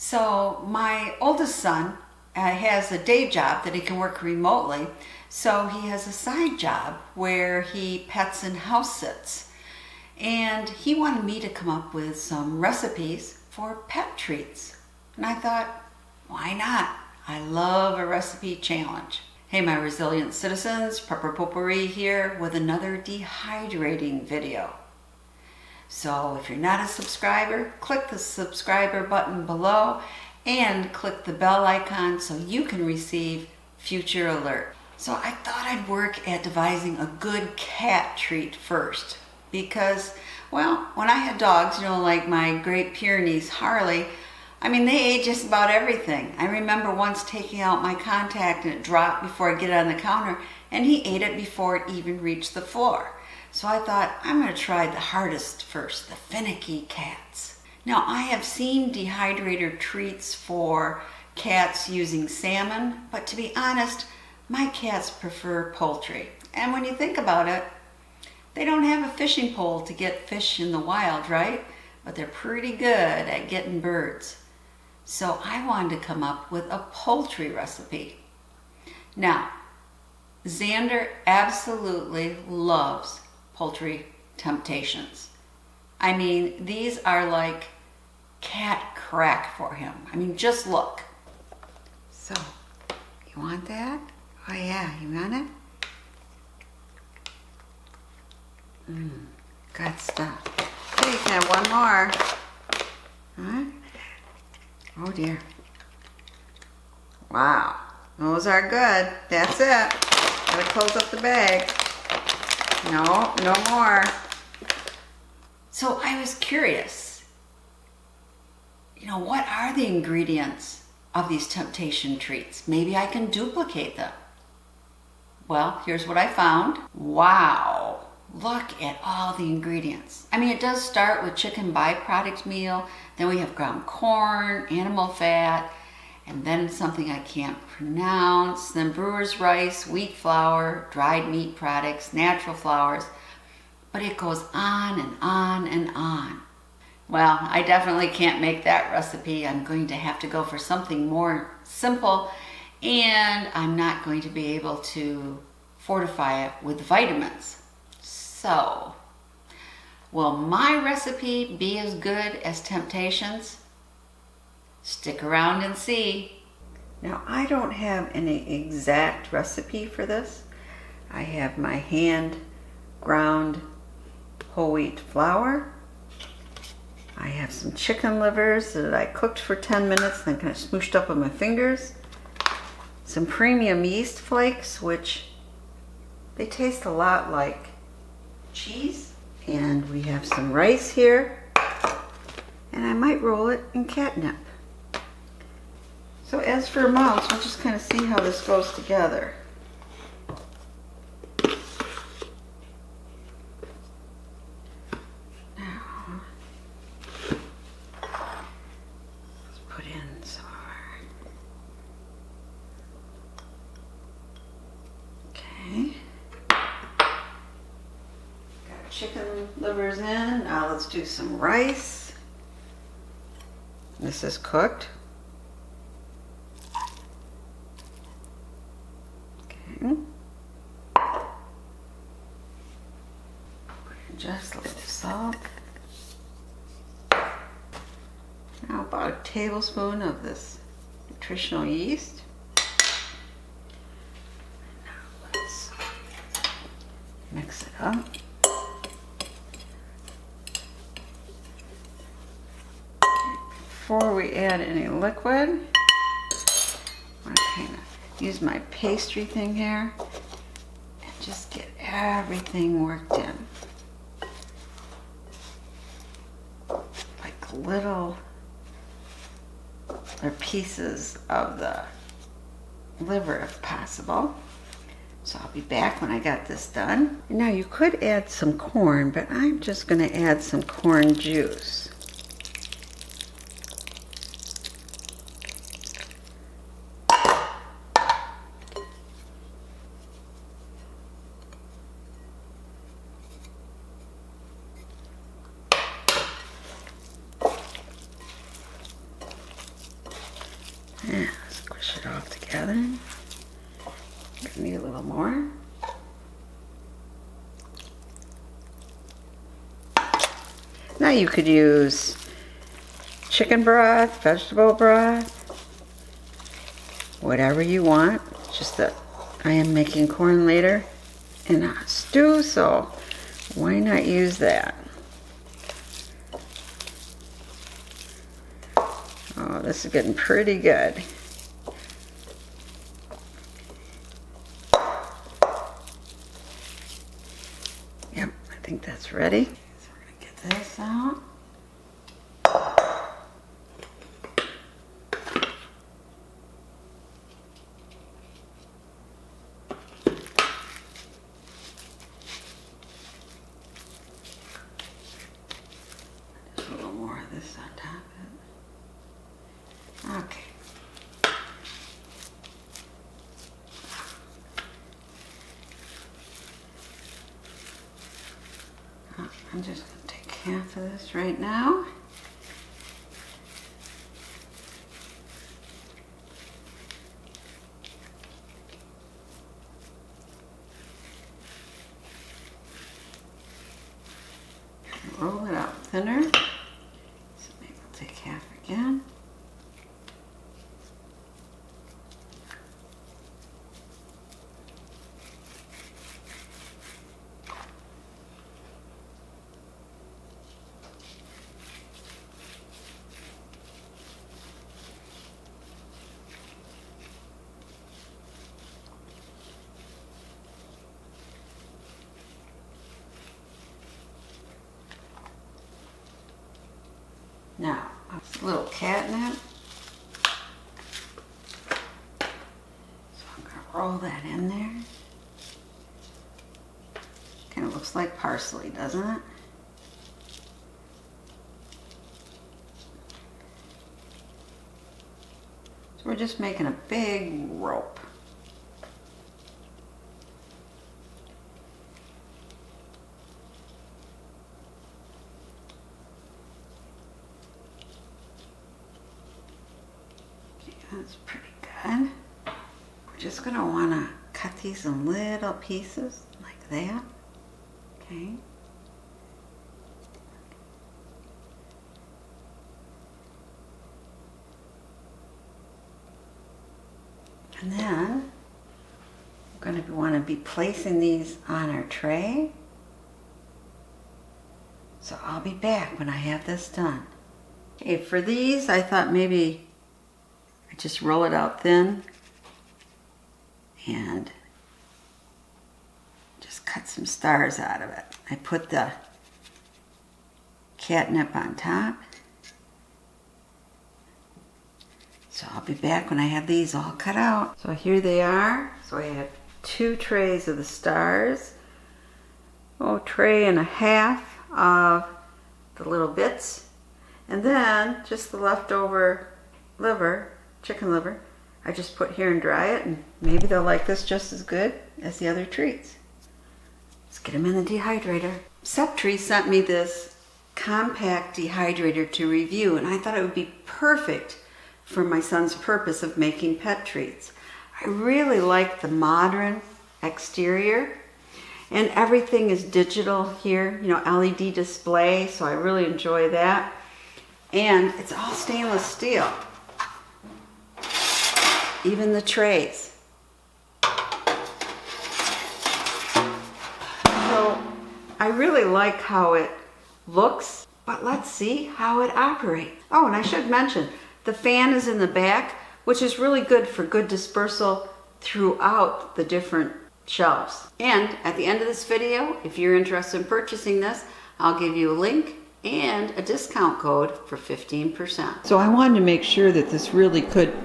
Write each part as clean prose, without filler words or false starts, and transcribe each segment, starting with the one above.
So my oldest son has a day job that he can work remotely. So he has a side job where he pets and house sits. And he wanted me to come up with some recipes for pet treats. And I thought, why not? I love a recipe challenge. Hey, my resilient citizens, Potpourri here with another dehydrating video. So if you're not a subscriber, click the subscriber button below and click the bell icon so you can receive future alerts. So I thought I'd work at devising a good cat treat first because, well, when I had dogs, like my Great Pyrenees Harley, they ate just about everything. I remember once taking out my contact and it dropped before I get it on the counter, and he ate it before it even reached the floor. So I thought, I'm going to try the hardest first, the finicky cats. Now, I have seen dehydrator treats for cats using salmon, but to be honest, my cats prefer poultry. And when you think about it, they don't have a fishing pole to get fish in the wild, right? But they're pretty good at getting birds. So I wanted to come up with a poultry recipe. Now, Xander absolutely loves poultry temptations. These are like cat crack for him. Just look. So, you want that? Oh yeah, you want it? Good stuff. Okay, you can have one more. Huh? Oh dear. Wow, those are good. That's it. Gotta close up the bag. No, no more. So I was curious, what are the ingredients of these temptation treats? Maybe I can duplicate them. Well, here's what I found. Wow, look at all the ingredients. It does start with chicken byproduct meal, then we have ground corn, animal fat, and then something I can't pronounce, then brewer's rice, wheat flour, dried meat products, natural flours, but it goes on and on and on. Well, I definitely can't make that recipe. I'm going to have to go for something more simple, and I'm not going to be able to fortify it with vitamins. So, will my recipe be as good as Temptations? Stick around and see. Now, I don't have any exact recipe for this. I have my hand ground whole wheat flour. I have some chicken livers that I cooked for 10 minutes, then kind of smooshed up with my fingers. Some premium yeast flakes, which they taste a lot like cheese. And we have some rice here. And I might roll it in catnip. So as for amounts, we'll just kind of see how this goes together. Now, let's put in some of our... Okay. Got chicken livers in. Now let's do some rice. This is cooked. Just a little salt. Now about a tablespoon of this nutritional yeast. Now let's mix it up. Before we add any liquid, I'm going to kind of use my pastry thing here and just get everything worked in. Like little or pieces of the liver if possible. So I'll be back when I got this done. Now you could add some corn, but I'm just going to add some corn juice. Yeah, squish it all together. Gonna need a little more. Now you could use chicken broth, vegetable broth, whatever you want. Just that I am making corn later in a stew, so why not use that? Oh, this is getting pretty good. Yep, I think that's ready. So we're gonna get this out. Just a little more of this on top of it. Okay. I'm just going to take half of this right now. Roll it out thinner. So maybe I'll take half again. Now, a little catnip. So I'm going to roll that in there. Kind of looks like parsley, doesn't it? So we're just making a big rope. That's pretty good. We're just going to want to cut these in little pieces like that. Okay. And then we're going to want to be placing these on our tray. So I'll be back when I have this done. Okay, for these I thought maybe I just roll it out thin and just cut some stars out of it. I put the catnip on top. So I'll be back when I have these all cut out. So here they are. So I have 2 trays of the stars. Oh, tray and a half of the little bits. And then just the leftover liver, chicken liver, I just put here and dry it, and maybe they'll like this just as good as the other treats. Let's get them in the dehydrator. Septree sent me this compact dehydrator to review, and I thought it would be perfect for my son's purpose of making pet treats. I really like the modern exterior, and everything is digital here, you know, LED display, so I really enjoy that. And it's all stainless steel. Even the trays. So I really like how it looks, but let's see how it operates. Oh, and I should mention, the fan is in the back, which is really good for good dispersal throughout the different shelves. And at the end of this video, if you're interested in purchasing this, I'll give you a link and a discount code for 15%. So I wanted to make sure that this really could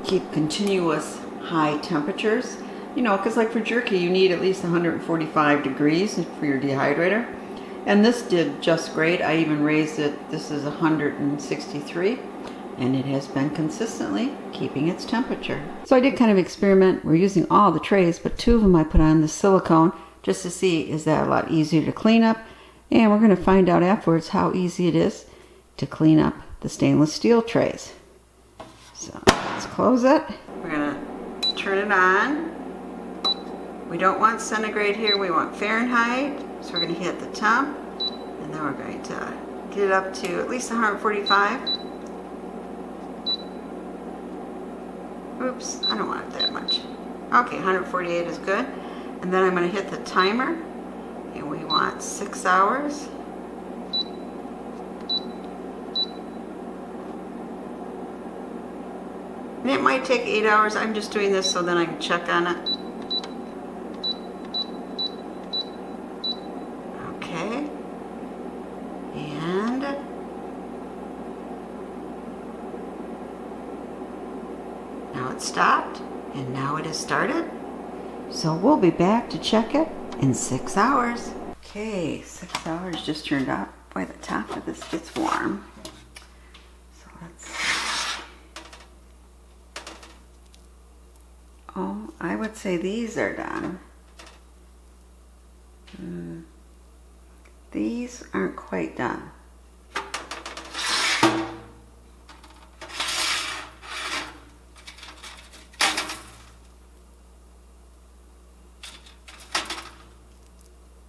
keep continuous high temperatures, you know, because like for jerky you need at least 145 degrees for your dehydrator, and this did just great. I even raised it. This is 163, and it has been consistently keeping its temperature. So I did kind of experiment. We're using all the trays, but 2 of them I put on the silicone just to see, is that a lot easier to clean up, and we're going to find out afterwards how easy it is to clean up the stainless steel trays. So let's close it. We're gonna turn it on. We don't want centigrade here, we want Fahrenheit. So we're gonna hit the temp, and then we're going to get it up to at least 145. Oops, I don't want it that much. Okay, 148 is good. And then I'm gonna hit the timer, and we want 6 hours. And it might take 8 hours. I'm just doing this so then I can check on it. Okay. And now it's stopped, and now it has started. So we'll be back to check it in 6 hours. Okay, 6 hours just turned up. Boy, the top of this gets warm. So let's Oh, I would say these are done. These aren't quite done.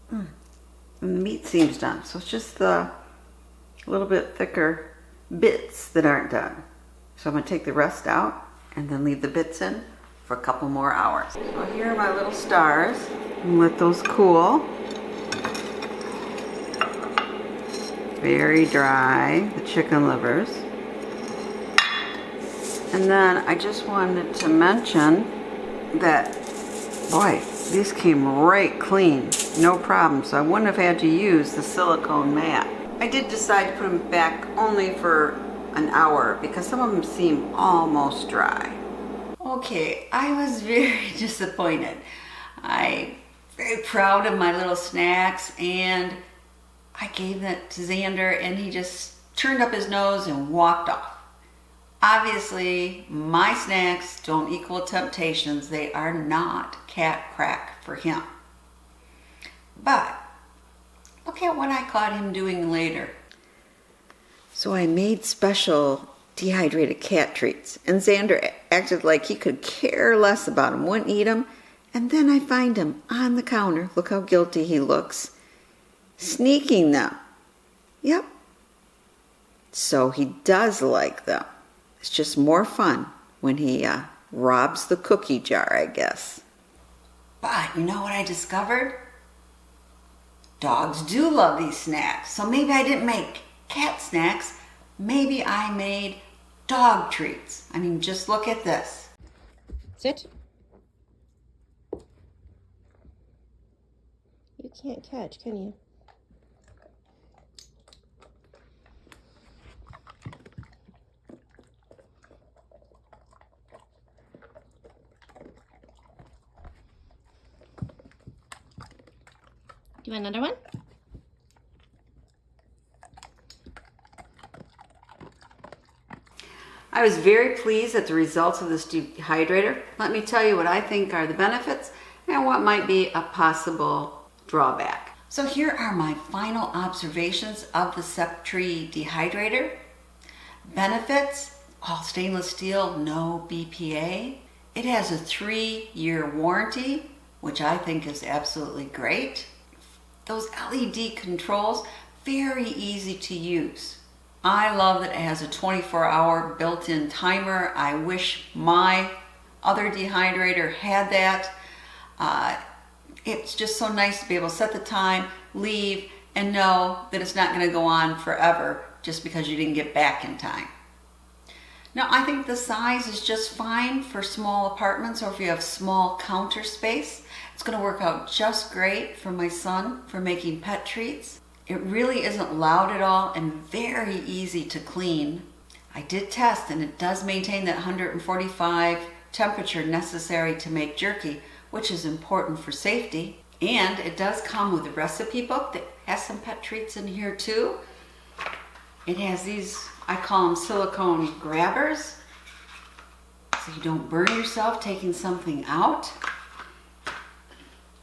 And the meat seems done, so it's just the little bit thicker bits that aren't done. So I'm going to take the rest out and then leave the bits in for a couple more hours. So here are my little stars, and let those cool. Very dry, the chicken livers. And then I just wanted to mention that, boy, these came right clean, no problem. So I wouldn't have had to use the silicone mat. I did decide to put them back only for an hour because some of them seem almost dry. Okay, I was very disappointed. I'm very proud of my little snacks, and I gave that to Xander and he just turned up his nose and walked off. Obviously, my snacks don't equal Temptations. They are not cat crack for him. But look at what I caught him doing later. So I made special dehydrated cat treats, and Xander acted like he could care less about them, wouldn't eat them, and then I find him on the counter, look how guilty he looks, sneaking them. Yep. So he does like them. It's just more fun when he robs the cookie jar, I guess. But you know what I discovered? Dogs do love these snacks. So maybe I didn't make cat snacks. Maybe I made dog treats. I mean, just look at this. Sit. You can't catch, can you? Do you want another one? I was very pleased at the results of this dehydrator. Let me tell you what I think are the benefits and what might be a possible drawback. So here are my final observations of the Septree dehydrator. Benefits: all stainless steel, no BPA. It has a 3-year warranty, which I think is absolutely great. Those LED controls, very easy to use. I love that it has a 24-hour built-in timer. I wish my other dehydrator had that. It's just so nice to be able to set the time, leave, and know that it's not going to go on forever just because you didn't get back in time. Now, I think the size is just fine for small apartments, or if you have small counter space. It's going to work out just great for my son for making pet treats. It really isn't loud at all and very easy to clean. I did test, and it does maintain that 145 temperature necessary to make jerky, which is important for safety. And it does come with a recipe book that has some pet treats in here too. It has these, I call them silicone grabbers, so you don't burn yourself taking something out.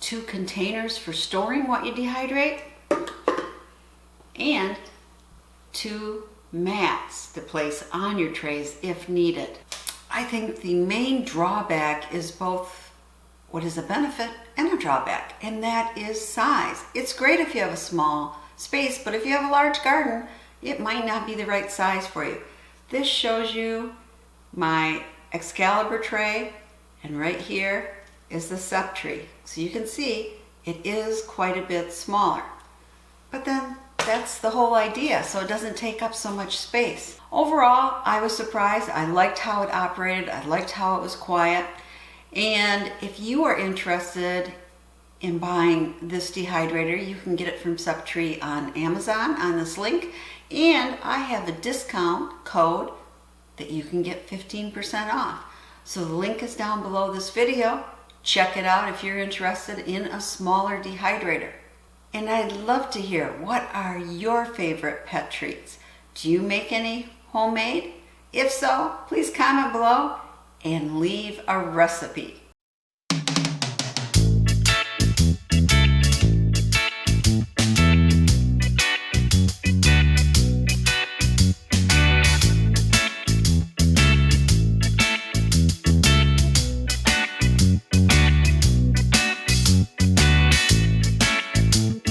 2 containers for storing what you dehydrate, and 2 mats to place on your trays if needed. I I think the main drawback is both what is a benefit and a drawback, and that is size. It's great if you have a small space, but if you have a large garden, it might not be the right size for you. This shows you my Excalibur tray, and right here is the Septree. So you can see it is quite a bit smaller. But then that's the whole idea, so it doesn't take up so much space. Overall, I was surprised. I liked how it operated. I liked how it was quiet. And if you are interested in buying this dehydrator, you can get it from Septree on Amazon on this link. And I have a discount code that you can get 15% off. So the link is down below this video. Check it out if you're interested in a smaller dehydrator. And I'd love to hear, what are your favorite pet treats? Do you make any homemade? If so, please comment below and leave a recipe.